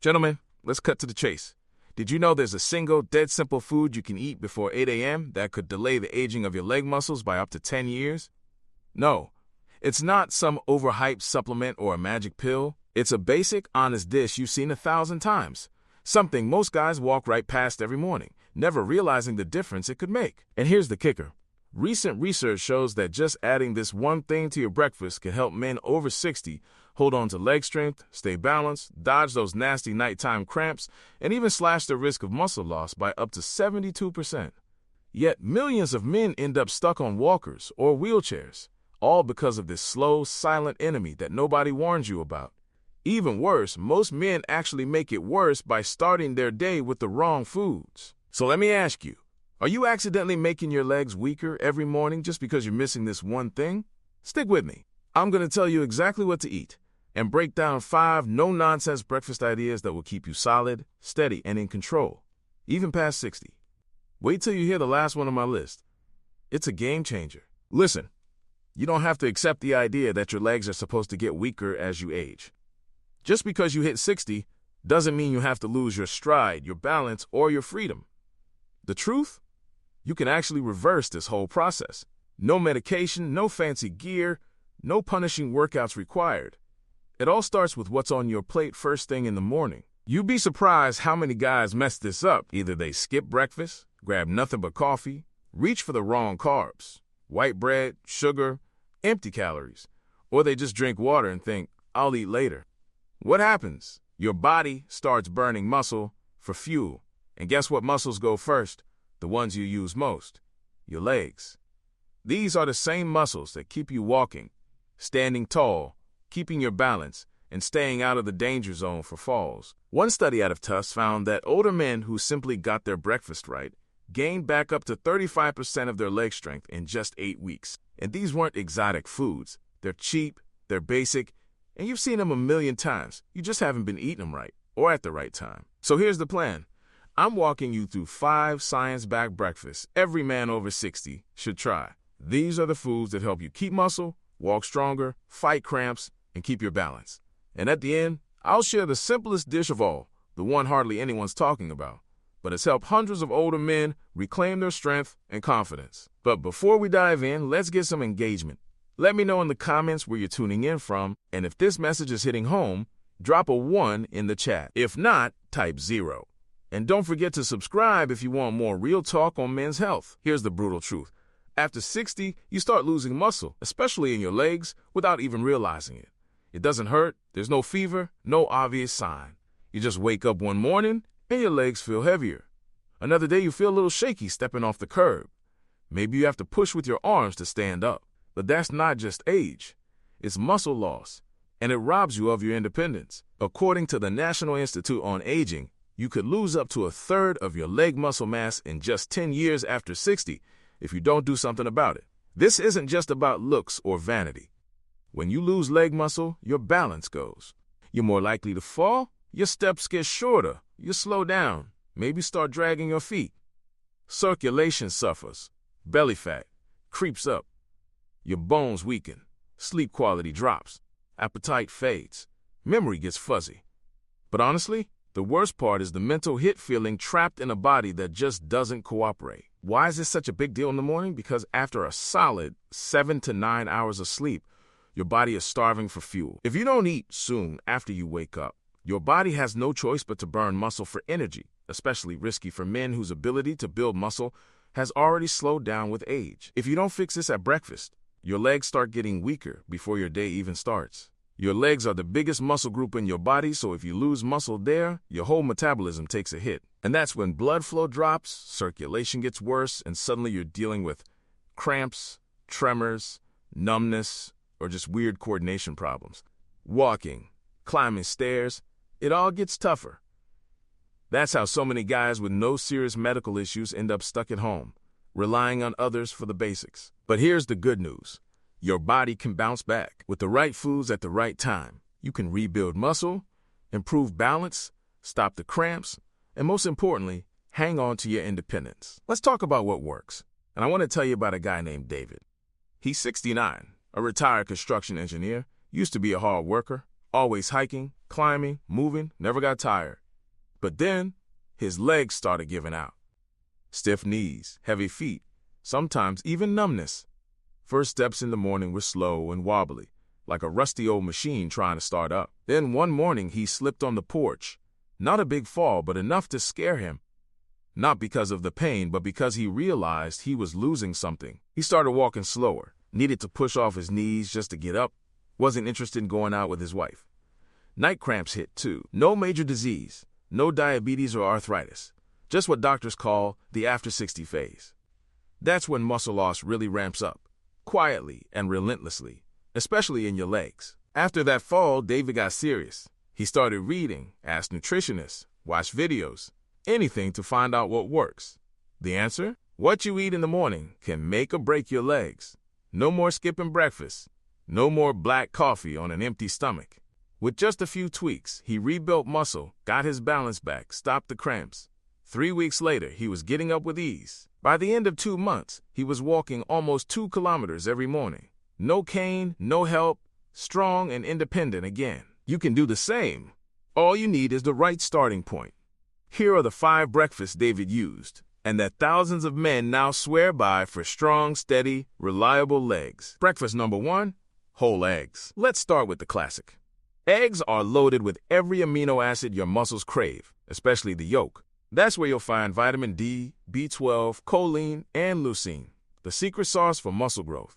Gentlemen, let's cut to the chase. Did you know there's a single, dead simple food you can eat before 8 a.m. that could delay the aging of your leg muscles by up to 10 years? No, it's not some overhyped supplement or a magic pill. It's a basic, honest dish you've seen 1,000 times. Something most guys walk right past every morning, never realizing the difference it could make. And here's the kicker. Recent research shows that just adding this one thing to your breakfast can help men over 60 hold on to leg strength, stay balanced, dodge those nasty nighttime cramps, and even slash the risk of muscle loss by up to 72%. Yet millions of men end up stuck on walkers or wheelchairs, all because of this slow, silent enemy that nobody warns you about. Even worse, most men actually make it worse by starting their day with the wrong foods. So let me ask you, are you accidentally making your legs weaker every morning just because you're missing this one thing? Stick with me. I'm going to tell you exactly what to eat and break down 5 no-nonsense breakfast ideas that will keep you solid, steady, and in control, even past 60. Wait till you hear the last one on my list. It's a game changer. Listen, you don't have to accept the idea that your legs are supposed to get weaker as you age. Just because you hit 60 doesn't mean you have to lose your stride, your balance, or your freedom. The truth? You can actually reverse this whole process. No medication, no fancy gear, no punishing workouts required. It all starts with what's on your plate first thing in the morning. You'd be surprised how many guys mess this up. Either they skip breakfast, grab nothing but coffee, reach for the wrong carbs, white bread, sugar, empty calories, or they just drink water and think, I'll eat later. What happens? Your body starts burning muscle for fuel. And guess what muscles go first? The ones you use most. Your legs. These are the same muscles that keep you walking, standing tall, keeping your balance, and staying out of the danger zone for falls. One study out of Tufts found that older men who simply got their breakfast right gained back up to 35% of their leg strength in just 8 weeks. And these weren't exotic foods. They're cheap, they're basic, and you've seen them a million times. You just haven't been eating them right or at the right time. So here's the plan. I'm walking you through 5 science-backed breakfasts every man over 60 should try. These are the foods that help you keep muscle, walk stronger, fight cramps, and keep your balance. And at the end, I'll share the simplest dish of all, the one hardly anyone's talking about, but it's helped hundreds of older men reclaim their strength and confidence. But before we dive in, let's get some engagement. Let me know in the comments where you're tuning in from, and if this message is hitting home, drop a 1 in the chat. If not, type 0. And don't forget to subscribe if you want more real talk on men's health. Here's the brutal truth. After 60, you start losing muscle, especially in your legs, without even realizing it. It doesn't hurt, there's no fever, no obvious sign. You just wake up one morning and your legs feel heavier. Another day you feel a little shaky stepping off the curb. Maybe you have to push with your arms to stand up. But that's not just age. It's muscle loss, and it robs you of your independence. According to the National Institute on Aging, you could lose up to 1/3 of your leg muscle mass in just 10 years after 60 if you don't do something about it. This isn't just about looks or vanity. When you lose leg muscle, your balance goes. You're more likely to fall, your steps get shorter, you slow down, maybe start dragging your feet. Circulation suffers, belly fat creeps up, your bones weaken, sleep quality drops, appetite fades, memory gets fuzzy. But honestly, the worst part is the mental hit feeling trapped in a body that just doesn't cooperate. Why is this such a big deal in the morning? Because after a solid 7 to 9 hours of sleep, your body is starving for fuel. If you don't eat soon after you wake up, your body has no choice but to burn muscle for energy, especially risky for men whose ability to build muscle has already slowed down with age. If you don't fix this at breakfast, your legs start getting weaker before your day even starts. Your legs are the biggest muscle group in your body, so if you lose muscle there, your whole metabolism takes a hit. And that's when blood flow drops, circulation gets worse, and suddenly you're dealing with cramps, tremors, numbness, or just weird coordination problems. Walking, climbing stairs, it all gets tougher. That's how so many guys with no serious medical issues end up stuck at home, relying on others for the basics. But here's the good news. Your body can bounce back. With the right foods at the right time, you can rebuild muscle, improve balance, stop the cramps, and most importantly, hang on to your independence. Let's talk about what works. And I want to tell you about a guy named David. He's 69, a retired construction engineer, used to be a hard worker, Always hiking, climbing, moving, never got tired. But then, his legs started giving out. Stiff knees, heavy feet, sometimes even numbness. First steps in the morning were slow and wobbly, like a rusty old machine trying to start up. Then one morning he slipped on the porch. Not a big fall, but enough to scare him. Not because of the pain, but because he realized he was losing something. He started walking slower, needed to push off his knees just to get up, wasn't interested in going out with his wife. Night cramps hit too. No major disease, no diabetes or arthritis, just what doctors call the after 60 phase. That's when muscle loss really ramps up, quietly and relentlessly, especially in your legs. After that fall, David got serious. He started reading, asked nutritionists, watched videos, anything to find out what works. The answer? What you eat in the morning can make or break your legs. No more skipping breakfast. No more black coffee on an empty stomach. With just a few tweaks, he rebuilt muscle, got his balance back, stopped the cramps. 3 weeks later, he was getting up with ease. By the end of 2 months, he was walking almost 2 kilometers every morning. No cane, no help, strong and independent again. You can do the same. All you need is the right starting point. Here are the 5 breakfasts David used, and that thousands of men now swear by for strong, steady, reliable legs. Breakfast number 1, whole eggs. Let's start with the classic. Eggs are loaded with every amino acid your muscles crave, especially the yolk. That's where you'll find vitamin D, B12, choline, and leucine, the secret sauce for muscle growth.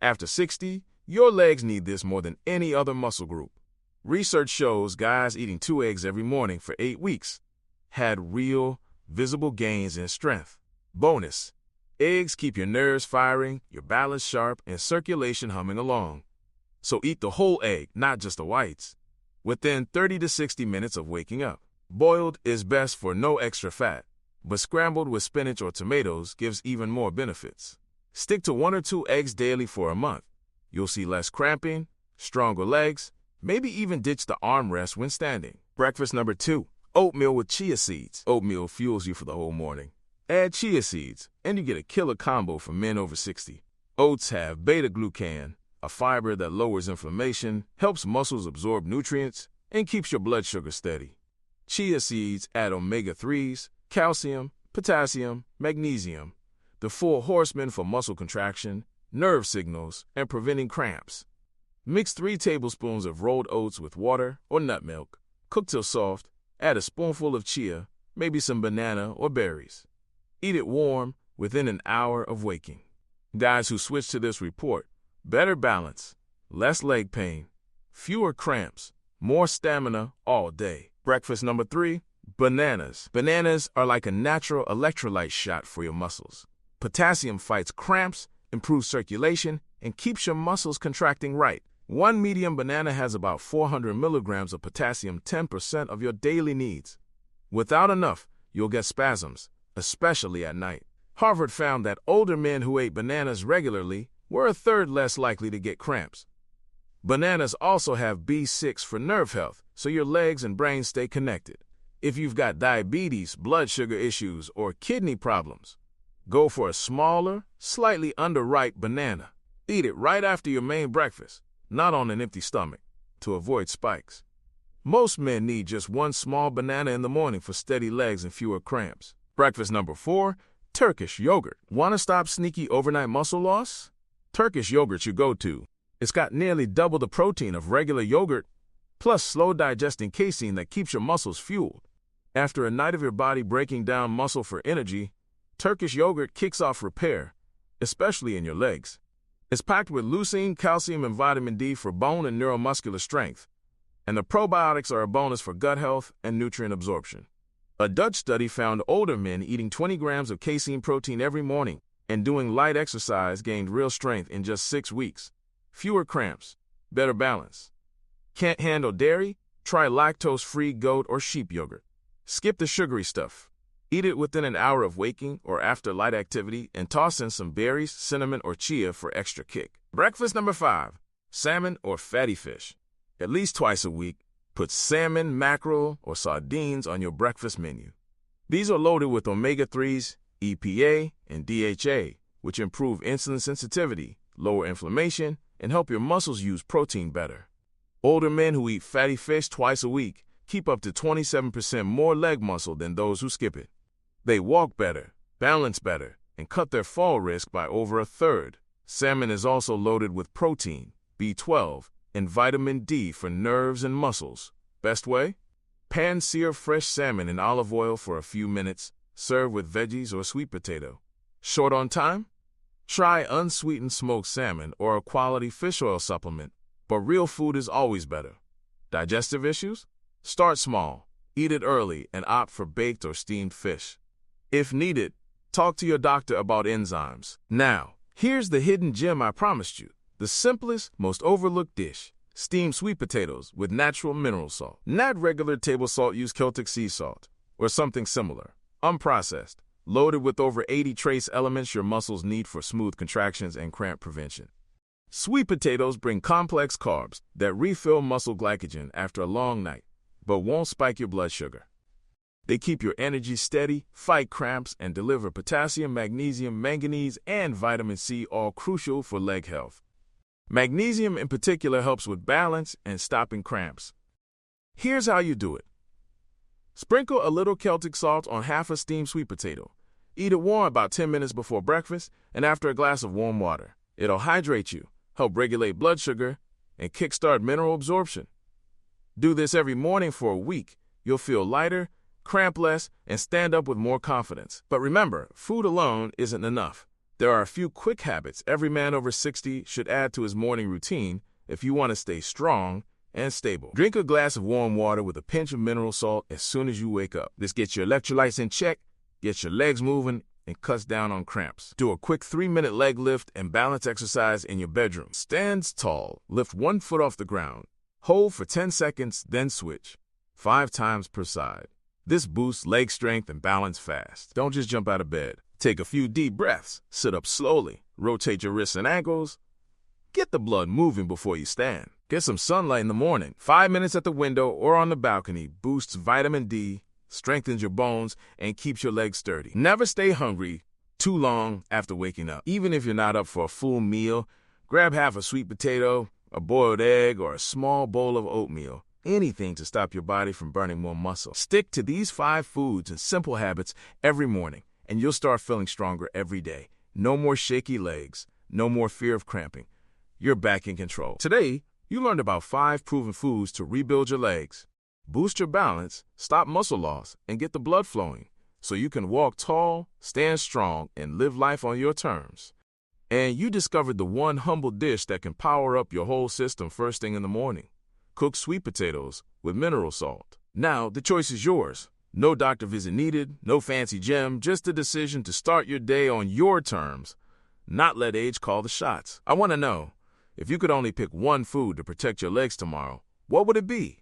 After 60, your legs need this more than any other muscle group. Research shows guys eating 2 eggs every morning for 8 weeks had real, visible gains in strength. Bonus: eggs keep your nerves firing, your balance sharp, and circulation humming along. So eat the whole egg, not just the whites, within 30 to 60 minutes of waking up. Boiled is best for no extra fat, but scrambled with spinach or tomatoes gives even more benefits. Stick to 1 or 2 eggs daily for a month. You'll see less cramping, stronger legs, maybe even ditch the armrest when standing. Breakfast number 2, oatmeal with chia seeds. Oatmeal fuels you for the whole morning. Add chia seeds, and you get a killer combo for men over 60. Oats have beta-glucan, a fiber that lowers inflammation, helps muscles absorb nutrients, and keeps your blood sugar steady. Chia seeds add omega-3s, calcium, potassium, magnesium, the 4 horsemen for muscle contraction, nerve signals, and preventing cramps. Mix 3 tablespoons of rolled oats with water or nut milk. Cook till soft. Add a spoonful of chia, maybe some banana or berries. Eat it warm within an hour of waking. Guys who switch to this report, better balance, less leg pain, fewer cramps, more stamina all day. Breakfast number 3, bananas. Bananas are like a natural electrolyte shot for your muscles. Potassium fights cramps, improves circulation, and keeps your muscles contracting right. 1 medium banana has about 400 milligrams of potassium, 10% of your daily needs. Without enough, you'll get spasms, especially at night. Harvard found that older men who ate bananas regularly were a third less likely to get cramps. Bananas also have B6 for nerve health, so your legs and brain stay connected. If you've got diabetes, blood sugar issues, or kidney problems, go for a smaller, slightly underripe banana. Eat it right after your main breakfast, not on an empty stomach, to avoid spikes. Most men need just 1 small banana in the morning for steady legs and fewer cramps. Breakfast number 4, Turkish yogurt. Want to stop sneaky overnight muscle loss? Turkish yogurt's your go-to. It's got nearly double the protein of regular yogurt, plus slow-digesting casein that keeps your muscles fueled. After a night of your body breaking down muscle for energy, Turkish yogurt kicks off repair, especially in your legs. It's packed with leucine, calcium, and vitamin D for bone and neuromuscular strength, and the probiotics are a bonus for gut health and nutrient absorption. A Dutch study found older men eating 20 grams of casein protein every morning and doing light exercise gained real strength in just 6 weeks. Fewer cramps, better balance. Can't handle dairy? Try lactose-free goat or sheep yogurt. Skip the sugary stuff. Eat it within an hour of waking or after light activity and toss in some berries, cinnamon, or chia for extra kick. Breakfast number 5, salmon or fatty fish. At least twice a week, put salmon, mackerel, or sardines on your breakfast menu. These are loaded with omega-3s, EPA, and DHA, which improve insulin sensitivity, lower inflammation, and help your muscles use protein better. Older men who eat fatty fish twice a week keep up to 27% more leg muscle than those who skip it. They walk better, balance better, and cut their fall risk by over a third. Salmon is also loaded with protein, B12, and vitamin D for nerves and muscles. Best way? Pan-sear fresh salmon in olive oil for a few minutes. Serve with veggies or sweet potato. Short on time? Try unsweetened smoked salmon or a quality fish oil supplement, but real food is always better. Digestive issues? Start small, eat it early, and opt for baked or steamed fish. If needed, talk to your doctor about enzymes. Now, here's the hidden gem I promised you. The simplest, most overlooked dish. Steamed sweet potatoes with natural mineral salt. Not regular table salt, use Celtic sea salt, or something similar. Unprocessed, loaded with over 80 trace elements your muscles need for smooth contractions and cramp prevention. Sweet potatoes bring complex carbs that refill muscle glycogen after a long night, but won't spike your blood sugar. They keep your energy steady, fight cramps, and deliver potassium, magnesium, manganese, and vitamin C, all crucial for leg health. Magnesium in particular helps with balance and stopping cramps. Here's how you do it. Sprinkle a little Celtic salt on half a steamed sweet potato. Eat it warm about 10 minutes before breakfast and after a glass of warm water. It'll hydrate you, help regulate blood sugar, and kickstart mineral absorption. Do this every morning for a week. You'll feel lighter, cramp less, and stand up with more confidence. But remember, food alone isn't enough. There are a few quick habits every man over 60 should add to his morning routine if you want to stay strong and stable. Drink a glass of warm water with a pinch of mineral salt as soon as you wake up. This gets your electrolytes in check, gets your legs moving, and cuts down on cramps. Do a quick 3-minute leg lift and balance exercise in your bedroom. Stand tall, lift one foot off the ground. Hold for 10 seconds, then switch. 5 times per side. This boosts leg strength and balance fast. Don't just jump out of bed. Take a few deep breaths. Sit up slowly. Rotate your wrists and ankles. Get the blood moving before you stand. Get some sunlight in the morning. 5 minutes at the window or on the balcony boosts vitamin D, strengthens your bones, and keeps your legs sturdy. Never stay hungry too long after waking up. Even if you're not up for a full meal, grab half a sweet potato, a boiled egg, or a small bowl of oatmeal. Anything to stop your body from burning more muscle. Stick to these 5 foods and simple habits every morning, and you'll start feeling stronger every day. No more shaky legs, no more fear of cramping. You're back in control. Today, you learned about 5 proven foods to rebuild your legs, boost your balance, stop muscle loss, and get the blood flowing so you can walk tall, stand strong, and live life on your terms. And you discovered the one humble dish that can power up your whole system first thing in the morning. Cook sweet potatoes with mineral salt. Now, the choice is yours. No doctor visit needed, no fancy gym, just a decision to start your day on your terms, not let age call the shots. I want to know, if you could only pick one food to protect your legs tomorrow, what would it be?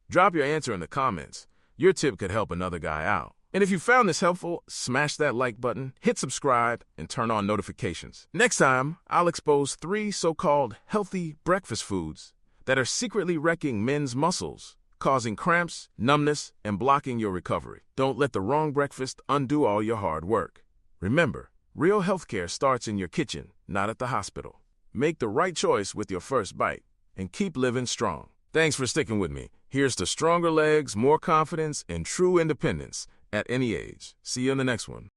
Drop your answer in the comments. Your tip could help another guy out. And if you found this helpful, smash that like button, hit subscribe, and turn on notifications. Next time, I'll expose 3 so-called healthy breakfast foods that are secretly wrecking men's muscles, causing cramps, numbness, and blocking your recovery. Don't let the wrong breakfast undo all your hard work. Remember, real healthcare starts in your kitchen, not at the hospital. Make the right choice with your first bite, and keep living strong. Thanks for sticking with me. Here's to stronger legs, more confidence, and true independence at any age. See you in the next one.